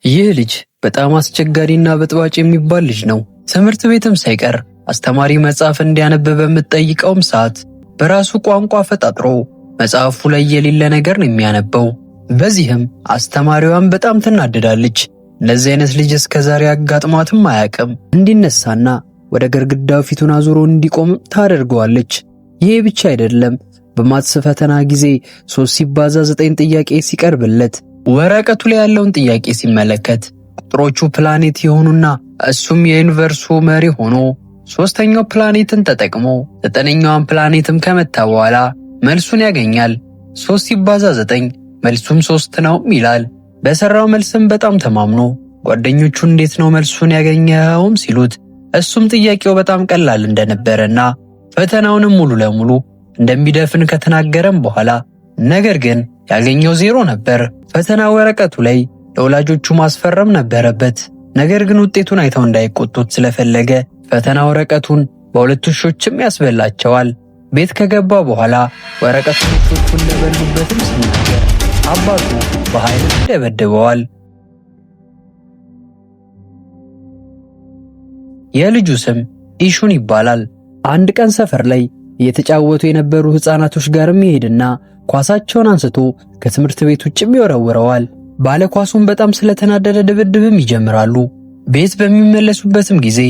ይህ ልጅ በጣም አስቸጋሪና በጥባጭ የሚባል ልጅ ነው። ትምህርት ቤትም ሳይቀር አስተማሪ መጽሐፍ እንዲያነብ በምትጠይቀውም ሰዓት በራሱ ቋንቋ ፈጣጥሮ መጽሐፉ ላይ የሌለ ነገር ነው የሚያነበው። በዚህም አስተማሪዋን በጣም ትናደዳለች። እንደዚህ አይነት ልጅ እስከዛሬ አጋጥሟትም አያውቅም። እንዲነሳና ወደ ግድግዳው ፊቱን አዙሮ እንዲቆም ታደርገዋለች። ይሄ ብቻ አይደለም። በማትስ ፈተና ጊዜ 3 ሲባዛ 9 ጥያቄ ሲቀርብለት ወረቀቱ ላይ ያለውን ጥያቄ ሲመለከት ቁጥሮቹ ፕላኔት የሆኑና እሱም የዩኒቨርሱ መሪ ሆኖ 3ኛው ፕላኔትን ተጠቅሞ 9ኛዋን ፕላኔትም ከመታ በኋላ መልሱን ያገኛል። 3 ሲባዛ 9 መልሱም 3 ነው ይላል። በሰራው መልስም በጣም ተማምኖ ጓደኞቹ እንዴት ነው መልሱን ያገኘኸውም ሲሉት እሱም ጥያቄው በጣም ቀላል እንደነበረና ፈተናውንም ሙሉ ለሙሉ እንደሚደፍን ከተናገረም በኋላ ነገር ግን ያገኘው 0 ነበር። ፈተና ወረቀቱ ላይ ለወላጆቹ ማስፈረም ነበረበት። ነገር ግን ውጤቱን አይተው እንዳይቆጡት ስለፈለገ ፈተና ወረቀቱን በሁለት ውሾችም ያስበላቸዋል። ቤት ከገባ በኋላ ወረቀቱን ውሾቹ እንደበሉበትም ሲናገር አባቱ በኃይል ይደበድበዋል። የልጁ ስም ኢሹን ይባላል። አንድ ቀን ሰፈር ላይ እየተጫወቱ የነበሩ ህፃናቶች ጋርም ይሄድና ኳሳቸውን አንስቶ ከትምህርት ቤት ውጭም ይወረውረዋል። ባለ ኳሱን በጣም ስለተናደደ ድብድብም ይጀምራሉ። ቤት በሚመለሱበትም ጊዜ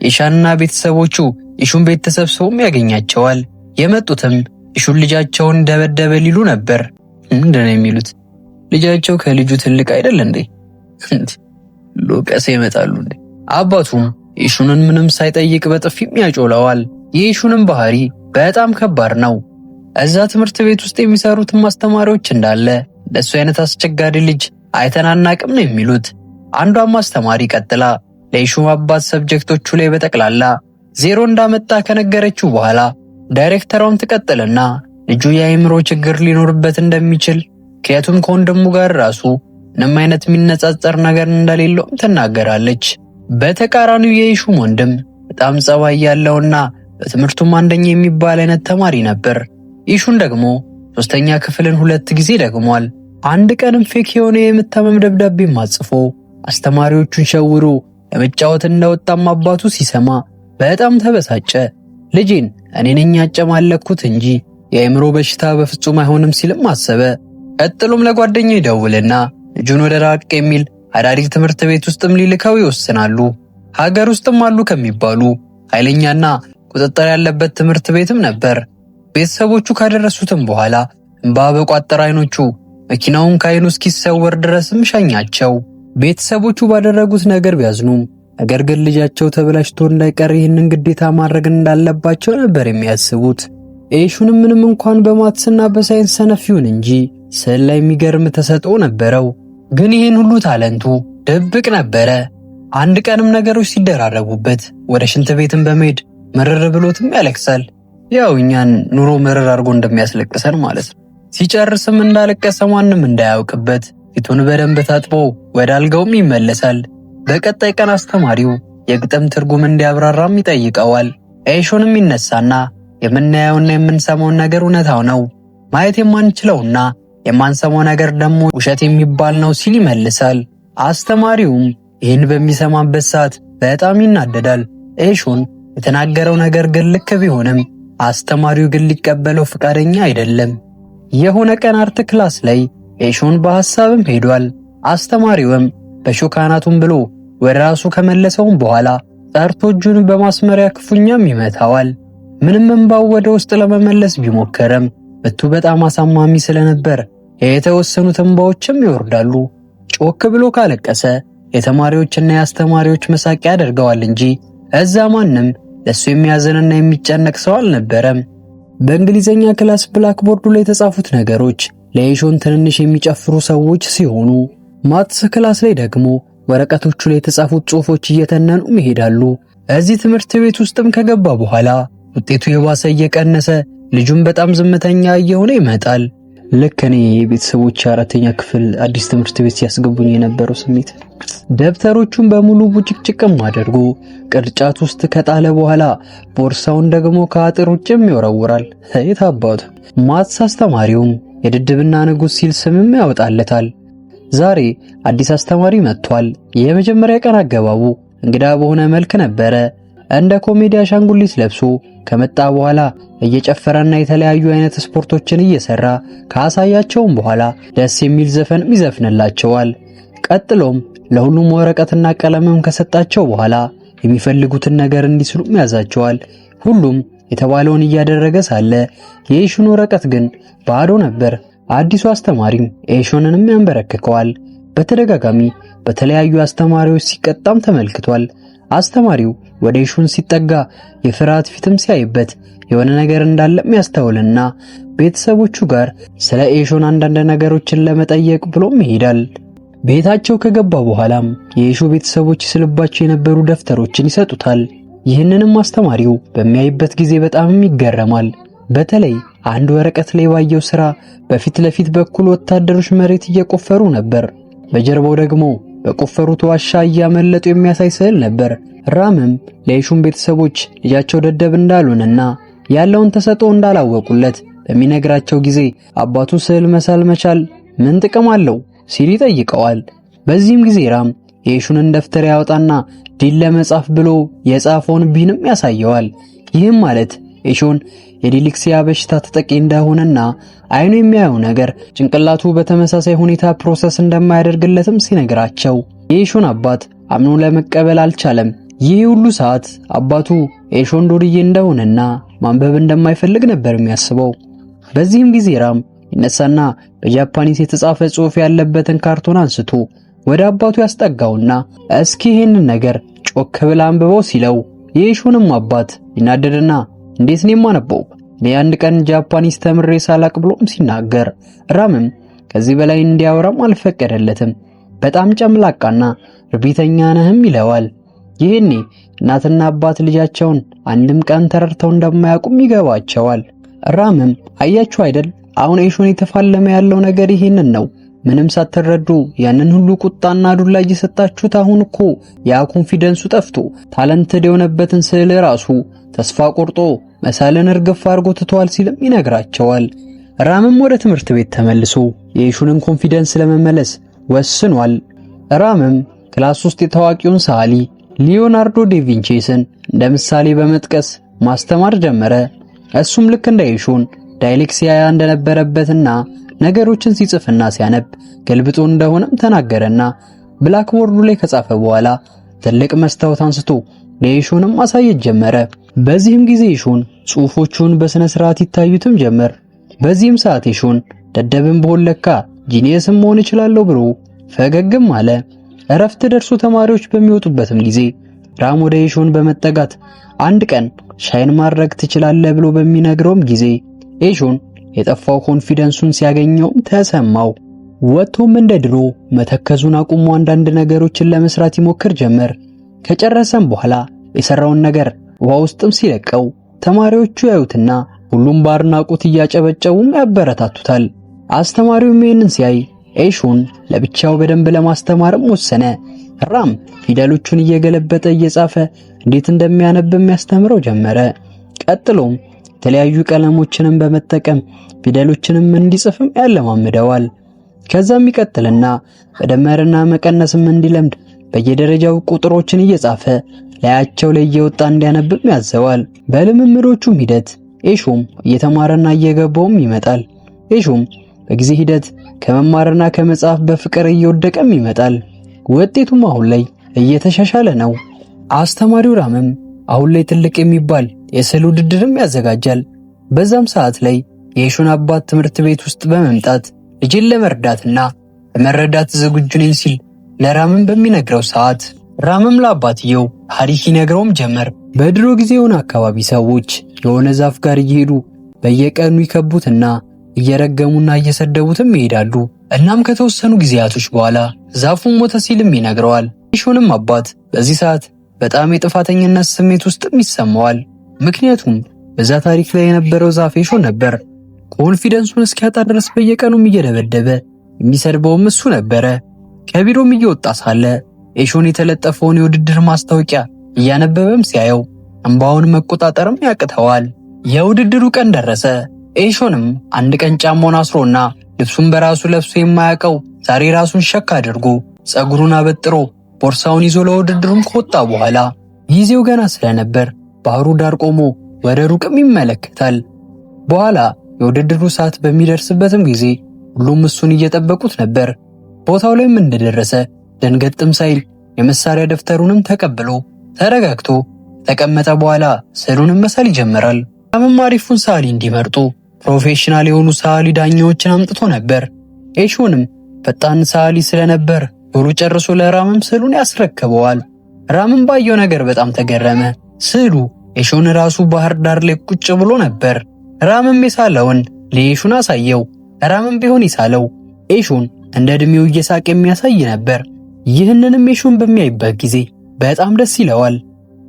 ኢሻንና ቤተሰቦቹ ኢሹን ቤት ተሰብስበውም ያገኛቸዋል። የመጡትም ኢሹን ልጃቸውን ደበደበ ሊሉ ነበር። ምንድነው የሚሉት? ልጃቸው ከልጁ ትልቅ አይደል እንዴ? ሎቀስ ይመጣሉ እንዴ? አባቱም ኢሹንን ምንም ሳይጠይቅ በጥፊም ያጮለዋል። የኢሹንም ባህሪ በጣም ከባድ ነው። እዛ ትምህርት ቤት ውስጥ የሚሰሩትም አስተማሪዎች እንዳለ ለሱ አይነት አስቸጋሪ ልጅ አይተናናቅም ነው የሚሉት። አንዷም አስተማሪ ቀጥላ ለኢሹ አባት ሰብጀክቶቹ ላይ በጠቅላላ 0 እንዳመጣ ከነገረችው በኋላ ዳይሬክተሯም ትቀጥልና ልጁ የአእምሮ ችግር ሊኖርበት እንደሚችል ምክንያቱም ከወንድሙ ጋር ራሱ ምንም አይነት የሚነጻጸር ነገር እንደሌለውም ትናገራለች። በተቃራኒው የኢሹም ወንድም በጣም ጸባይ ያለውና በትምህርቱም አንደኛ የሚባል አይነት ተማሪ ነበር። ኢሹን ደግሞ 3ኛ ክፍልን 2 ጊዜ ደግሟል። አንድ ቀንም ፌክ የሆነ የመታመም ደብዳቤ ማጽፎ አስተማሪዎቹን ሸውሮ ለመጫወት እንደወጣም አባቱ ሲሰማ በጣም ተበሳጨ። ልጄን እኔ ነኝ ያጨማለኩት እንጂ የአእምሮ በሽታ በፍጹም አይሆንም ሲልም አሰበ። ቀጥሎም ለጓደኛው ይደውልና ልጁን ወደ ራቅ የሚል አዳሪ ትምህርት ቤት ውስጥም ሊልከው ይወስናሉ። ሀገር ውስጥም አሉ ከሚባሉ ኃይለኛና ቁጥጥር ያለበት ትምህርት ቤትም ነበር። ቤተሰቦቹ ካደረሱትም በኋላ እንባ በቋጠር አይኖቹ መኪናውን ከአይኑ እስኪሰወር ድረስም ሸኛቸው። ቤተሰቦቹ ባደረጉት ነገር ቢያዝኑም ነገር ግን ልጃቸው ተበላሽቶ እንዳይቀር ይህንን ግዴታ ማድረግ እንዳለባቸው ነበር የሚያስቡት። ኢሹንም ምንም እንኳን በማትስና በሳይንስ ሰነፍ ይሁን እንጂ ስዕል ላይ የሚገርም ተሰጥኦ ነበረው። ግን ይህን ሁሉ ታለንቱ ድብቅ ነበረ። አንድ ቀንም ነገሮች ሲደራረቡበት ወደ ሽንት ቤትም በመሄድ መረር ብሎትም ያለቅሳል። ያው እኛን ኑሮ መረር አድርጎ እንደሚያስለቅሰን ማለት ነው። ሲጨርስም እንዳለቀሰ ማንም እንዳያውቅበት ፊቱን በደንብ ታጥቦ ወደ አልጋውም ይመለሳል። በቀጣይ ቀን አስተማሪው የግጥም ትርጉም እንዲያብራራም ይጠይቀዋል። ኢሹንም ይነሳና የምናየውና የምንሰማውን ነገር እውነታው ነው፣ ማየት የማንችለውና የማንሰማው ነገር ደግሞ ውሸት የሚባል ነው ሲል ይመልሳል። አስተማሪውም ይህን በሚሰማበት ሰዓት በጣም ይናደዳል። ኢሹን የተናገረው ነገር ግን ልክ ቢሆንም አስተማሪው ግን ሊቀበለው ፈቃደኛ አይደለም። የሆነ ቀን አርት ክላስ ላይ ኢሹን በሐሳብም ሄዷል። አስተማሪውም በሹካናቱም ብሎ ወደ ራሱ ከመለሰውም በኋላ ጠርቶ እጁን በማስመሪያ ክፉኛም ይመታዋል። ምንም እንባው ወደ ውስጥ ለመመለስ ቢሞከርም ምቱ በጣም አሳማሚ ስለነበር የተወሰኑት እንባዎችም ይወርዳሉ። ጮክ ብሎ ካለቀሰ የተማሪዎችና የአስተማሪዎች መሳቂያ ያደርገዋል እንጂ እዛ ማንም ለሱ የሚያዝንና የሚጨነቅ ሰው አልነበረም። በእንግሊዘኛ ክላስ ብላክቦርዱ ላይ የተጻፉት ነገሮች ለኢሹን ትንንሽ የሚጨፍሩ ሰዎች ሲሆኑ ማትስ ክላስ ላይ ደግሞ ወረቀቶቹ ላይ የተጻፉት ጽሑፎች እየተነኑ ይሄዳሉ። እዚህ ትምህርት ቤት ውስጥም ከገባ በኋላ ውጤቱ የባሰ እየቀነሰ ልጁም በጣም ዝምተኛ እየሆነ ይመጣል። ልክ እኔ የቤተሰቦች 4ኛ ክፍል አዲስ ትምህርት ቤት ሲያስገቡኝ የነበረው ስሜት። ደብተሮቹን በሙሉ ቡጭቅጭቅም አድርጎ ቅርጫት ውስጥ ከጣለ በኋላ ቦርሳውን ደግሞ ከአጥር ውጭም ይወረውራል። የታባቱ ማትስ አስተማሪውም የድድብና ንጉሥ ሲል ስምም ያወጣለታል። ዛሬ አዲስ አስተማሪ መጥቷል። የመጀመሪያ ቀን አገባቡ እንግዳ በሆነ መልክ ነበረ። እንደ ኮሜዲ አሻንጉሊት ለብሶ ከመጣ በኋላ እየጨፈረና የተለያዩ አይነት ስፖርቶችን እየሰራ ካሳያቸውም በኋላ ደስ የሚል ዘፈን ይዘፍንላቸዋል። ቀጥሎም ለሁሉም ወረቀትና ቀለምም ከሰጣቸው በኋላ የሚፈልጉትን ነገር እንዲስሉ ያዛቸዋል። ሁሉም የተባለውን እያደረገ ሳለ የኤሹን ወረቀት ግን ባዶ ነበር። አዲሱ አስተማሪም ኤሹንንም ያንበረክከዋል። በተደጋጋሚ በተለያዩ አስተማሪዎች ሲቀጣም ተመልክቷል። አስተማሪው ወደ ኤሹን ሲጠጋ የፍርሃት ፊትም ሲያይበት የሆነ ነገር እንዳለም ያስተውልና ቤተሰቦቹ ጋር ስለ ኤሹን አንዳንድ ነገሮችን ለመጠየቅ ብሎም ይሄዳል። ቤታቸው ከገባ በኋላም የኤሹ ቤተሰቦች ይስልባቸው የነበሩ ደብተሮችን ይሰጡታል። ይህንንም አስተማሪው በሚያይበት ጊዜ በጣምም ይገረማል። በተለይ አንድ ወረቀት ላይ ባየው ስራ በፊት ለፊት በኩል ወታደሮች መሬት እየቆፈሩ ነበር። በጀርባው ደግሞ በቆፈሩት ዋሻ እያመለጡ የሚያሳይ ስዕል ነበር። ራምም ለኤሹን ቤተሰቦች ልጃቸው ደደብ እንዳልሆነና ያለውን ተሰጥኦ እንዳላወቁለት በሚነግራቸው ጊዜ አባቱ ስዕል መሳል መቻል ምን ጥቅም አለው ሲል ይጠይቀዋል። በዚህም ጊዜ ራም የኤሹንን ደብተር ያወጣና ዲል ለመጻፍ ብሎ የጻፈውን ቢንም ያሳየዋል። ይህም ማለት ኤሹን የዲሊክሲያ በሽታ ተጠቂ እንደሆነና አይኑ የሚያየው ነገር ጭንቅላቱ በተመሳሳይ ሁኔታ ፕሮሰስ እንደማያደርግለትም ሲነግራቸው የኤሹን አባት አምኖ ለመቀበል አልቻለም። ይህ ሁሉ ሰዓት አባቱ ኤሹን ዱርዬ እንደሆነና ማንበብ እንደማይፈልግ ነበር የሚያስበው። በዚህም ጊዜ ራም ይነሳና በጃፓኒስ የተጻፈ ጽሑፍ ያለበትን ካርቶን አንስቶ ወደ አባቱ ያስጠጋውና እስኪ ይሄንን ነገር ጮክ ብላ አንብበው ሲለው የኤሹንም አባት ይናደድና እንዴት ነው የማነበው? እኔ አንድ ቀን ጃፓኒስ ተምሬ ሳላቅ ብሎም ሲናገር ራምም ከዚህ በላይ እንዲያወራም አልፈቀደለትም። በጣም ጨምላቃና ርቢተኛ ነህም ይለዋል። ይህኔ እናትና አባት ልጃቸውን አንድም ቀን ተረድተው እንደማያውቁም ይገባቸዋል። ራምም አያችሁ አይደል አሁን ኤሹን የተፋለመ ያለው ነገር ይሄንን ነው። ምንም ሳትረዱ ያንን ሁሉ ቁጣና ዱላ እየሰጣችሁት አሁን እኮ ያ ኮንፊደንሱ ጠፍቶ ታለንትድ የሆነበትን ስዕል ራሱ ተስፋ ቆርጦ መሳልን እርግፍ አድርጎ ትቷል ሲልም ይነግራቸዋል። ራምም ወደ ትምህርት ቤት ተመልሶ የኤሹንን ኮንፊደንስ ለመመለስ ወስኗል። ራምም ክላስ ውስጥ የታዋቂውን ሰዓሊ ሊዮናርዶ ዳቪንቺን እንደ ምሳሌ በመጥቀስ ማስተማር ጀመረ። እሱም ልክ እንደ ኤሹን ዳይሌክሲያ እንደነበረበትና ነገሮችን ሲጽፍና ሲያነብ ገልብጦ እንደሆነም ተናገረና ብላክቦርዱ ላይ ከጻፈ በኋላ ትልቅ መስታወት አንስቶ ለኤሹንም ማሳየት ጀመረ። በዚህም ጊዜ ኤሹን ጽሑፎቹን በስነ ስርዓት ይታዩትም ጀመር። በዚህም ሰዓት ኤሹን ደደብም በሆን ለካ ጂኒየስም መሆን እችላለሁ ብሎ ፈገግም አለ። እረፍት ደርሶ ተማሪዎች በሚወጡበትም ጊዜ ራም ወደ ኤሹን በመጠጋት አንድ ቀን ሻይን ማድረግ ትችላለህ ብሎ በሚነግረውም ጊዜ ኤሹን የጠፋው ኮንፊደንሱን ሲያገኘውም ተሰማው። ወጥቶም እንደ ድሮ መተከዙን አቁሞ አንዳንድ ነገሮችን ለመስራት ይሞክር ጀመር። ከጨረሰም በኋላ የሰራውን ነገር ውሃ ውስጥም ሲለቀው ተማሪዎቹ ያዩትና ሁሉም በአድናቆት እያጨበጨቡም ያበረታቱታል። አስተማሪውም ይህንን ሲያይ ኤሹን ለብቻው በደንብ ለማስተማርም ወሰነ። ራም ፊደሎቹን እየገለበጠ እየጻፈ እንዴት እንደሚያነብም ያስተምረው ጀመረ። ቀጥሎም የተለያዩ ቀለሞችንም በመጠቀም ፊደሎችንም እንዲጽፍም ያለማምደዋል። ከዛም ይቀጥልና በደመርና መቀነስም እንዲለምድ በየደረጃው ቁጥሮችን እየጻፈ ላያቸው ላይ እየወጣ እንዲያነብም ያዘዋል። በልምምዶቹም ሂደት ኤሹም እየተማረና እየገባውም ይመጣል። ኤሹም በጊዜ ሂደት ከመማርና ከመጻፍ በፍቅር እየወደቀም ይመጣል። ውጤቱም አሁን ላይ እየተሻሻለ ነው። አስተማሪው ራምም አሁን ላይ ትልቅ የሚባል የስዕል ውድድርም ያዘጋጃል። በዛም ሰዓት ላይ የኤሹን አባት ትምህርት ቤት ውስጥ በመምጣት ልጅን ለመርዳትና ለመረዳት ዝግጁ ነኝ ሲል ለራምም በሚነግረው ሰዓት ራምም ለአባትየው ታሪክ ይነግረውም ጀመር። በድሮ ጊዜ የሆነ አካባቢ ሰዎች የሆነ ዛፍ ጋር እየሄዱ በየቀኑ ይከቡትና እየረገሙና እየሰደቡትም ይሄዳሉ። እናም ከተወሰኑ ጊዜያቶች በኋላ ዛፉን ሞተ ሲልም ይነግረዋል። ኤሹንም አባት በዚህ ሰዓት በጣም የጥፋተኝነት ስሜት ውስጥም ይሰማዋል። ምክንያቱም በዛ ታሪክ ላይ የነበረው ዛፍ ኤሹን ነበር። ኮንፊደንሱን እስኪያጣ ድረስ በየቀኑም እየደበደበ የሚሰድበውም እሱ ነበረ። ከቢሮም እየወጣ ሳለ ኤሹን የተለጠፈውን የውድድር ማስታወቂያ እያነበበም ሲያየው እንባውን መቆጣጠርም ያቅተዋል። የውድድሩ ቀን ደረሰ። ኤሹንም አንድ ቀን ጫማውን አስሮና ልብሱን በራሱ ለብሶ የማያውቀው ዛሬ ራሱን ሸክ አድርጎ ጸጉሩን አበጥሮ ቦርሳውን ይዞ ለውድድሩም ከወጣ በኋላ ጊዜው ገና ስለነበር ባህሩ ዳር ቆሞ ወደ ሩቅም ይመለከታል። በኋላ የውድድሩ ሰዓት በሚደርስበትም ጊዜ ሁሉም እሱን እየጠበቁት ነበር። ቦታው ላይም እንደደረሰ ደንገጥም ሳይል የመሳሪያ ደፍተሩንም ተቀብሎ ተረጋግቶ ተቀመጠ። በኋላ ስዕሉንም መሳል ይጀምራል። ራምም አሪፉን ሰዓሊ እንዲመርጡ ፕሮፌሽናል የሆኑ ሰዓሊ ዳኛዎችን አምጥቶ ነበር። ኤሾንም ፈጣን ሰዓሊ ስለነበር ቶሎ ጨርሶ ለራምም ስዕሉን ያስረክበዋል። ራምም ባየው ነገር በጣም ተገረመ። ስዕሉ ኤሾን ራሱ ባህር ዳር ላይ ቁጭ ብሎ ነበር። ራምም የሳለውን ለኤሾን አሳየው። ራምም ቢሆን ይሳለው ኤሾን እንደ እድሜው እየሳቀ የሚያሳይ ነበር። ይህንንም ኤሾን በሚያይበት ጊዜ በጣም ደስ ይለዋል።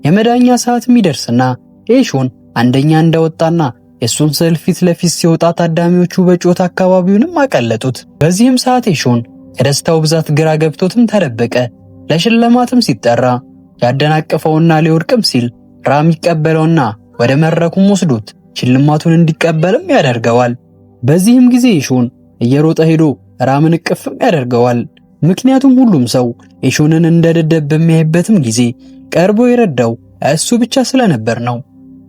የመዳኛ ሰዓት የሚደርስና ኤሾን አንደኛ እንደወጣና የሱን ስዕል ፊት ለፊት ሲወጣ ታዳሚዎቹ በጮት አካባቢውንም አቀለጡት። በዚህም ሰዓት ኤሾን ከደስታው ብዛት ግራ ገብቶትም ተደበቀ። ለሽልማትም ሲጠራ ያደናቀፈውና ሊወድቅም ሲል ራም ይቀበለውና ወደ መድረኩም ወስዶት ሽልማቱን እንዲቀበልም ያደርገዋል። በዚህም ጊዜ ኤሾን እየሮጠ ሄዶ ራምን እቅፍም ያደርገዋል። ምክንያቱም ሁሉም ሰው ኤሾንን እንደ ደደብ በሚያይበትም ጊዜ ቀርቦ የረዳው እሱ ብቻ ስለነበር ነው።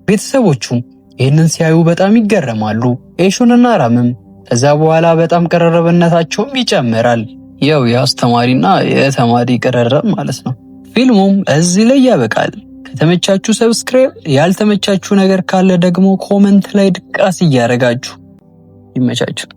ቤተሰቦቹም ይህንን ሲያዩ በጣም ይገረማሉ። ኤሾንና ራምም ከዛ በኋላ በጣም ቀረረብነታቸውም ይጨምራል። ያው የአስተማሪና የተማሪ ቀረረብ ማለት ነው። ፊልሙም እዚህ ላይ ያበቃል። ከተመቻችሁ ሰብስክራይብ፣ ያልተመቻችሁ ነገር ካለ ደግሞ ኮመንት ላይ ድቃስ እያደረጋችሁ ይመቻችሁ።